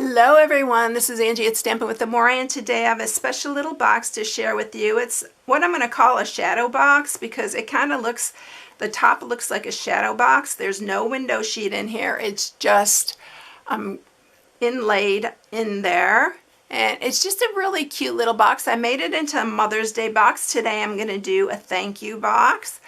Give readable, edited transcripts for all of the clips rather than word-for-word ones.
Hello everyone, this is Angie at Stampin' with Amore, and today I have a special little box to share with you. It's what I'm going to call a shadow box because it kind of looks, the top looks like a shadow box. There's no window sheet in here. It's just inlaid in there, and it's just a really cute little box. I made it into a Mother's Day box. Today I'm going to do a thank you box,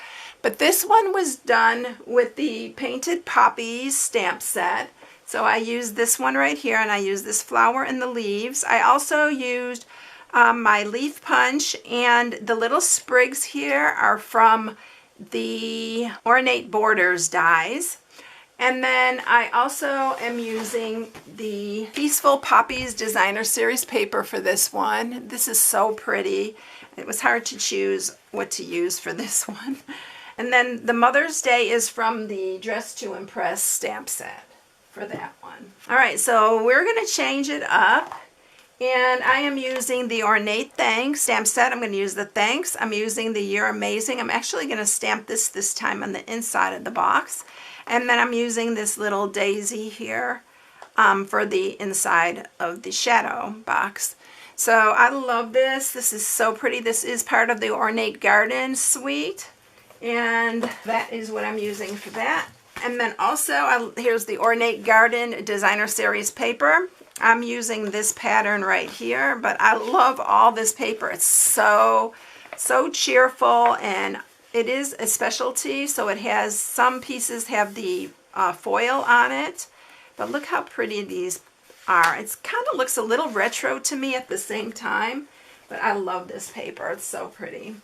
but this one was done with the Painted Poppies stamp set. So I used this one right here, and I used this flower and the leaves. I also used my leaf punch, and the little sprigs here are from the Ornate Borders dies. And then I also am using the Peaceful Poppies Designer Series paper for this one. This is so pretty. It was hard to choose what to use for this one. And then the Mother's Day is from the Dress to Impress stamp set for that one. All right, so we're going to change it up, and I am using the Ornate Thanks stamp set. I'm going to use the thanks. I'm using the You're Amazing. I'm actually going to stamp this time on the inside of the box, and then I'm using this little daisy here for the inside of the shadow box. So I love this. This is so pretty. This is part of the Ornate Garden suite, and that is what I'm using for that. And then also, here's the Ornate Garden Designer Series paper. I'm using this pattern right here, but I love all this paper. It's so cheerful, and it is a specialty, so it has, some pieces have the foil on it, but look how pretty these are. It kind of looks a little retro to me at the same time, but I love this paper. It's so pretty.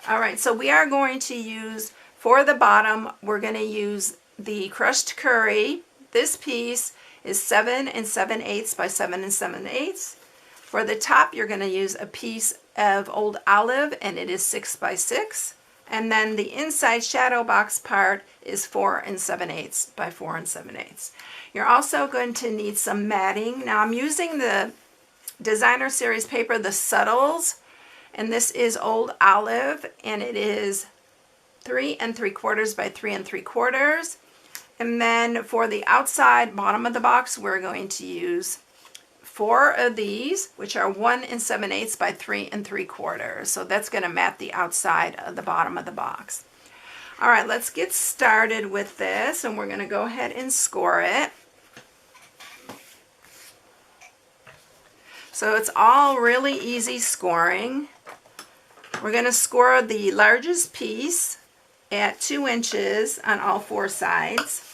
All right, so we are going to use, for the bottom, we're going to use the crushed curry. This piece is 7 7/8 by 7 7/8. For the top, you're going to use a piece of old olive, and it is 6 by 6. And then the inside shadow box part is 4 7/8 by 4 7/8. You're also going to need some matting. Now I'm using the Designer Series paper, the Subtles, and this is old olive, and it is 3 3/4 by 3 3/4. And then for the outside bottom of the box, we're going to use 4 of these, which are 1 7/8 by 3 3/4. So that's going to mat the outside of the bottom of the box. All right, let's get started with this, and we're going to go ahead and score it. So it's all really easy scoring. We're going to score the largest piece at 2 inches on all 4 sides.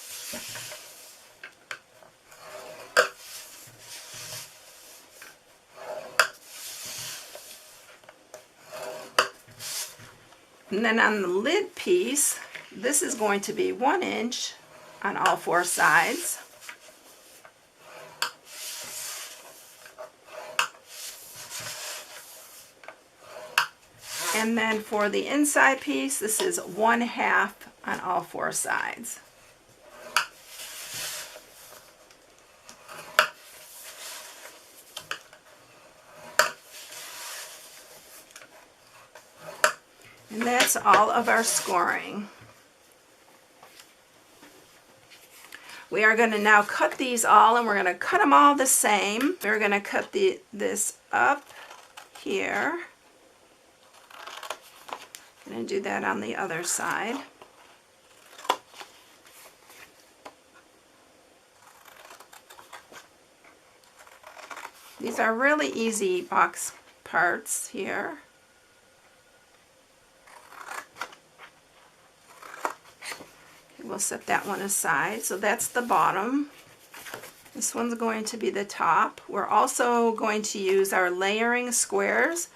And then on the lid piece, this is going to be 1 inch on all 4 sides. And then for the inside piece, this is 1/2 on all 4 sides. And that's all of our scoring. We are going to now cut these all, and we're going to cut them all the same. We're going to cut this up here. I'm going to do that on the other side. These are really easy box parts here. Okay, we'll set that one aside. So that's the bottom. This one's going to be the top. We're also going to use our layering squares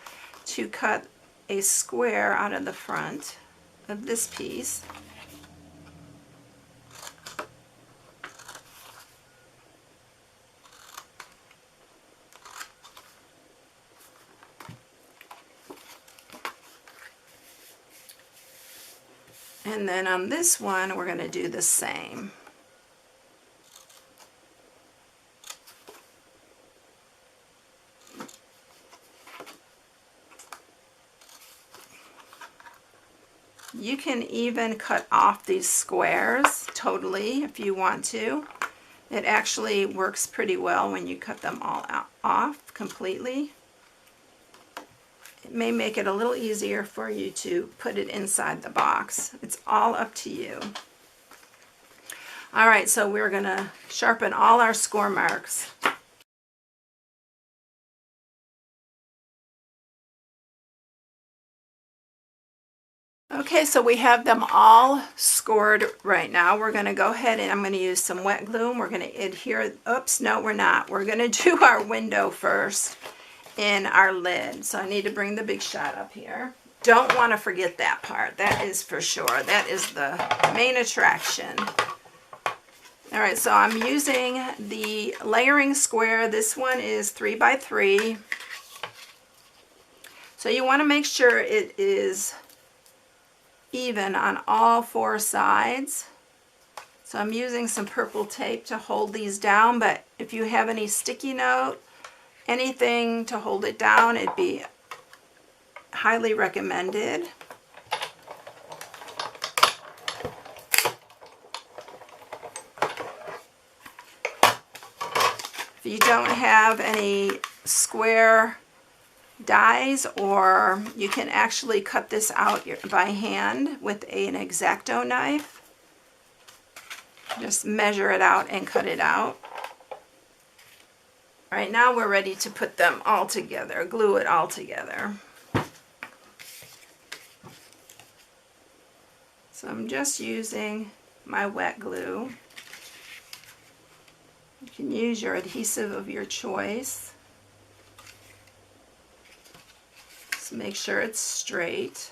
to cut a square out of the front of this piece. And then on this one, we're going to do the same. You can even cut off these squares totally if you want to. It actually works pretty well when you cut them all off completely. It may make it a little easier for you to put it inside the box. It's all up to you. All right, so we're gonna sharpen all our score marks. Okay, so we have them all scored right now. We're gonna go ahead and I'm gonna use some wet glue and we're gonna adhere, oops, no we're not. We're gonna do our window first in our lid. So I need to bring the big shot up here. Don't wanna forget that part, that is for sure. That is the main attraction. All right, so I'm using the layering square. This one is 3 by 3. So you wanna make sure it is even on all 4 sides. So I'm using some purple tape to hold these down, but if you have any sticky note, anything to hold it down, it'd be highly recommended. If you don't have any square dies, or you can actually cut this out by hand with an X-Acto knife. Just measure it out and cut it out. All right, now we're ready to put them all together, glue it all together. So I'm just using my wet glue. You can use your adhesive of your choice. Just make sure it's straight.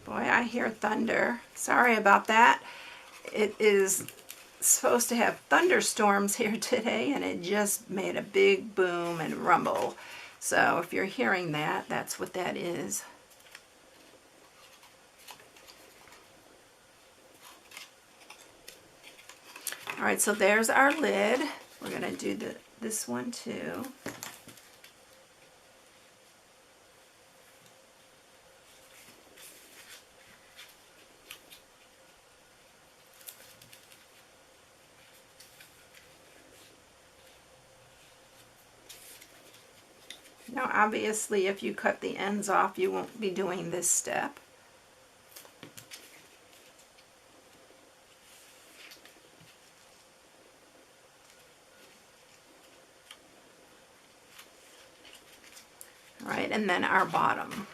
Boy, I hear thunder. Sorry about that. It is supposed to have thunderstorms here today, and it just made a big boom and rumble. So if you're hearing that, that's what that is. All right, so there's our lid. We're going to do this one too. Now obviously if you cut the ends off, you won't be doing this step. All right, and then our bottom.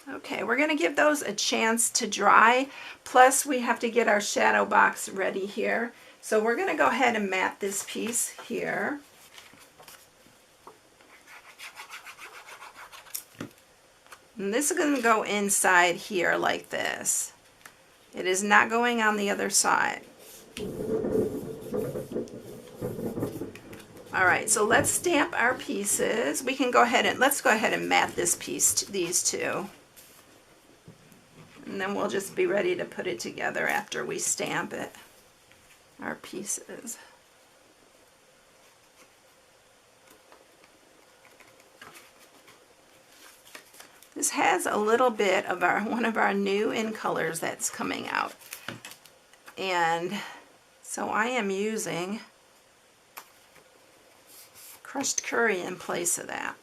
Okay, we're going to give those a chance to dry, plus we have to get our shadow box ready here. So we're going to go ahead and mat this piece here. And this is going to go inside here like this. It is not going on the other side. All right, so let's stamp our pieces. We can go ahead and, let's go ahead and mat this piece, these two. And then we'll just be ready to put it together after we stamp it, our pieces. This has a little bit of one of our new in colors that's coming out. And so I am using crushed curry in place of that.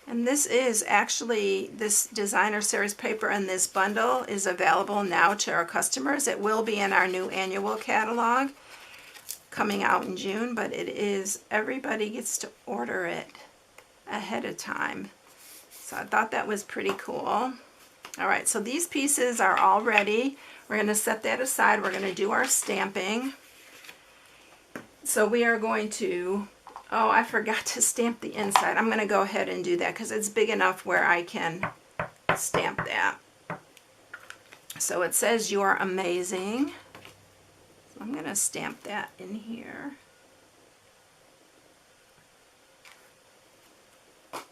And this is actually, this designer series paper and this bundle is available now to our customers. It will be in our new annual catalog coming out in June, but it is, everybody gets to order it ahead of time. So I thought that was pretty cool. All right, so these pieces are all ready. We're going to set that aside. We're going to do our stamping. So we are going to, oh, I forgot to stamp the inside. I'm going to go ahead and do that because it's big enough where I can stamp that. So it says "You're amazing." So I'm going to stamp that in here.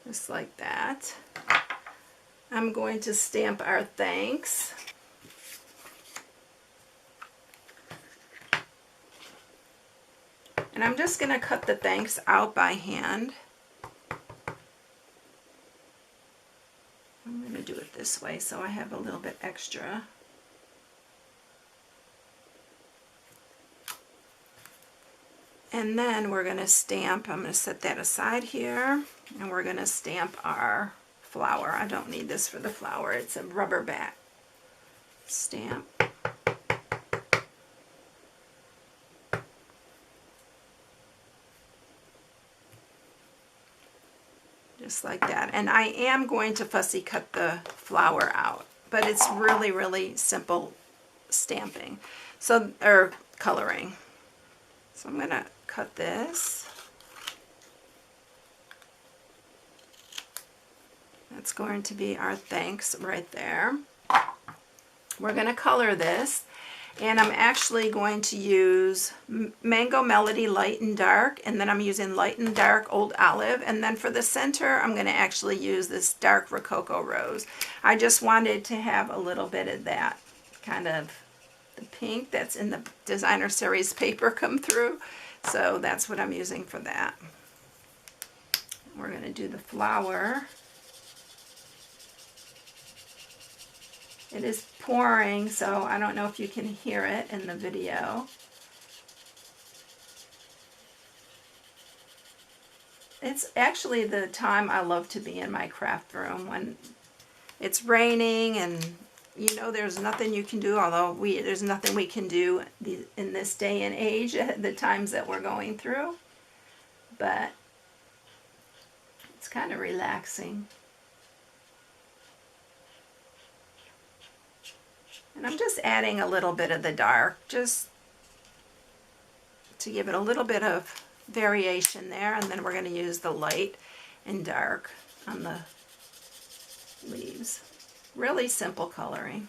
Just like that. I'm going to stamp our thanks. And I'm just going to cut the thanks out by hand. I'm going to do it this way so I have a little bit extra. And then we're going to stamp, I'm going to set that aside here, and we're going to stamp our flower. I don't need this for the flower, it's a rubber back stamp. Just like that. And I am going to fussy cut the flower out, but it's really, really simple stamping. So, or coloring. So I'm going to cut this. That's going to be our thanks right there. We're going to color this, and I'm actually going to use Mango Melody Light and Dark, and then I'm using Light and Dark Old Olive, and then for the center I'm going to actually use this Dark Rococo Rose. I just wanted to have a little bit of that kind of the pink that's in the designer series paper come through, so that's what I'm using for that. We're going to do the flower. It is pouring, so I don't know if you can hear it in the video. It's actually the time I love to be in my craft room, when it's raining and you know there's nothing you can do, although there's nothing we can do in this day and age at the times that we're going through. But it's kind of relaxing. And I'm just adding a little bit of the dark, just to give it a little bit of variation there. And then we're going to use the light and dark on the leaves. Really simple coloring.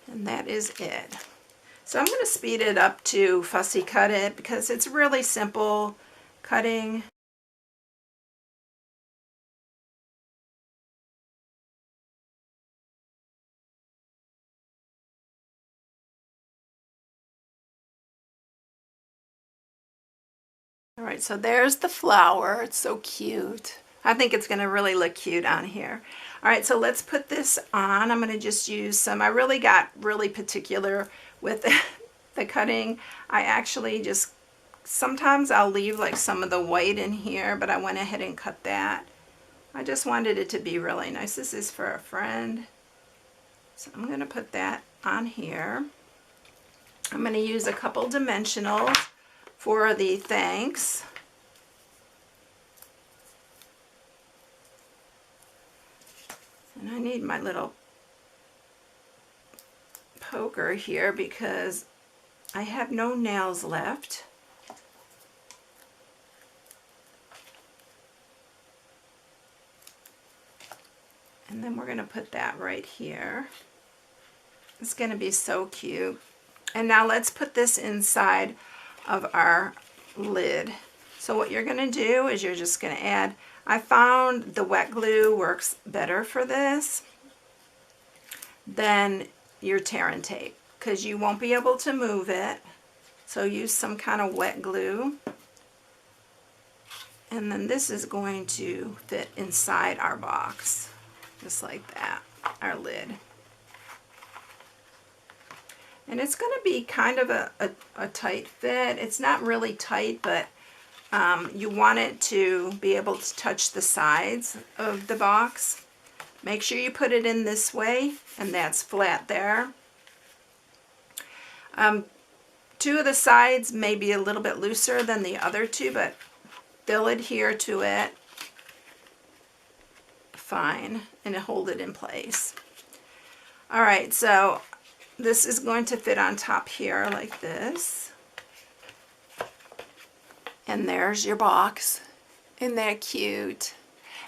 And that is it. So I'm going to speed it up to fussy cut it because it's really simple cutting. All right, so there's the flower. It's so cute. I think it's going to really look cute on here. All right, so let's put this on. I'm going to just use some, I really got really particular with the cutting. I actually just, sometimes I'll leave like some of the white in here, but I went ahead and cut that. I just wanted it to be really nice. This is for a friend. So I'm going to put that on here. I'm going to use a couple dimensionals for the thanks. And I need my little poker here because I have no nails left. And then we're going to put that right here. It's going to be so cute. And now let's put this inside of our lid. So what you're going to do is you're just going to add, I found the wet glue works better for this than your tear and tape because you won't be able to move it. So use some kind of wet glue. And then this is going to fit inside our box, just like that, our lid. And it's going to be kind of a tight fit. It's not really tight, but you want it to be able to touch the sides of the box. Make sure you put it in this way, and that's flat there. Two of the sides may be a little bit looser than the other two, but they'll adhere to it fine and hold it in place. All right, so this is going to fit on top here like this. And there's your box. Isn't that cute?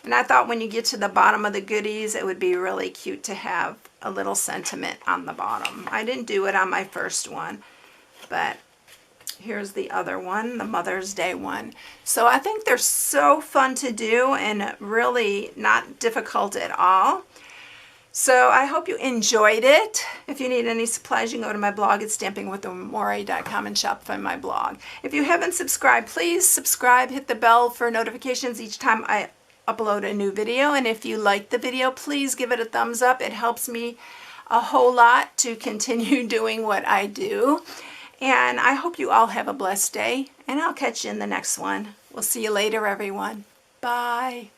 And I thought when you get to the bottom of the goodies, it would be really cute to have a little sentiment on the bottom. I didn't do it on my first one, but here's the other one, the Mother's Day one. So I think they're so fun to do and really not difficult at all. So I hope you enjoyed it. If you need any supplies, you can go to my blog at stampingwithamore.com and shop from my blog. If you haven't subscribed, please subscribe, hit the bell for notifications each time I upload a new video. And if you like the video, please give it a thumbs up. It helps me a whole lot to continue doing what I do. And I hope you all have a blessed day, and I'll catch you in the next one. We'll see you later, everyone. Bye.